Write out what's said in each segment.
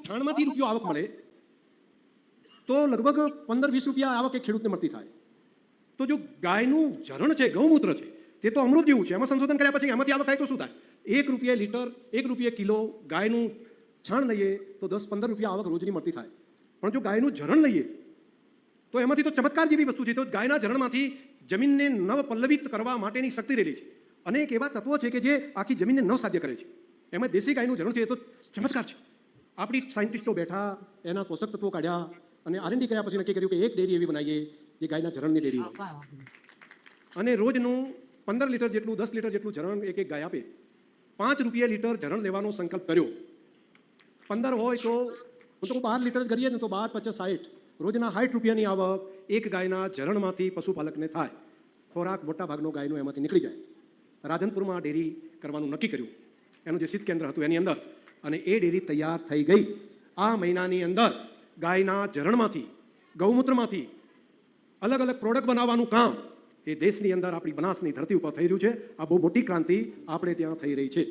છાણમાંથી રૂપિયો આવક મળે તો લગભગ 15-20 રૂપિયા આવક એક ખેડૂતને મળતી થાય. તો જો ગાયનું જરણ છે, ગૌમૂત્ર છે, તે તો અમૃત જેવું છે. એમાં સંશોધન કર્યા પછી એમાંથી આવક થાય તો શું થાય? 1 રૂપિયા લીટર, 1 રૂપિયા કિલો ગાયનું છાણ લઈએ તો 10-15 રૂપિયા આવક રોજની મળતી થાય. પણ જો ગાયનું જરણ લઈએ તો એમાંથી તો ચમત્કાર જેવી વસ્તુ છે. તો ગાયના જરણમાંથી જમીનને નવ પલ્લવિત કરવા માટેની શક્તિ રહેલી છે. અનેક એવા તત્વો છે કે જે આખી જમીનને નવ સાધ્ય કરે છે. એમાં દેશી ગાયનું જરણ છે એ તો ચમત્કાર છે. આપણી સાયન્ટિસ્ટો બેઠા એના પોષક તત્વો કાઢ્યા અને આરએનડી કર્યા પછી નક્કી કર્યું કે એક ડેરી એવી બનાવીએ જે ગાયના જરણની ડેરી હોય અને રોજનું 15 લીટર જેટલું 10 લીટર જેટલું જરણ એક ગાય આપે. 5 રૂપિયા લીટર જરણ લેવાનો સંકલ્પ કર્યો. 15 હોય તો 12 લીટર જ કરીએ ને તો 12, 50, 60 રોજના 60 રૂપિયાની આવક એક ગાયના જરણમાંથી પશુપાલકને થાય. ખોરાક મોટા ભાગનો ગાયનો એમાંથી નીકળી જાય. રાધનપુરમાં ડેરી કરવાનું નક્કી કર્યું. એનું જે શીત કેન્દ્ર હતું એની અંદર, અને એ ડેરી તૈયાર થઈ ગઈ. આ મહિનાની અંદર ગાયના જરણમાંથી, ગૌમૂત્રમાંથી અલગ અલગ પ્રોડક્ટ બનાવવાનું કામ એ દેશની અંદર આપણી બનાસની ધરતી ઉપર થઈ રહ્યું છે. આ બહુ મોટી ક્રાંતિ આપણે ત્યાં થઈ રહી છે.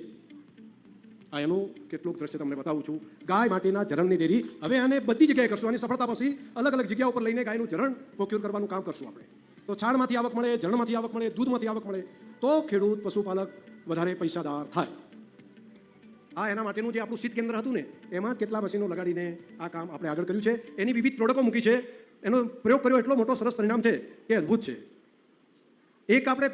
આ એનું કેટલુંક દ્રશ્ય તમને બતાવું છું. ગાય માટેના જરણની ડેરી હવે આને બધી જગ્યાએ કરશું. આની સફળતા પછી અલગ અલગ જગ્યા ઉપર લઈને ગાયનું જરણ પ્રોક્યોર કરવાનું કામ કરશું આપણે. તો છાણમાંથી આવક મળે, જરણમાંથી આવક મળે, દૂધમાંથી આવક મળે તો ખેડૂત પશુપાલક વધારે પૈસાદાર થાય. આ એના માટેનું જે આપણું શીત કેન્દ્ર હતું ને એમાં જ કેટલા મશીનો લગાડીને આ કામ આપણે આગળ કર્યું છે. એની વિવિધ પ્રોડક્ટો મૂકી છે. એનો પ્રયોગ કર્યો એટલો મોટો સરસ પરિણામ છે કે અદ્ભુત છે. એક આપણે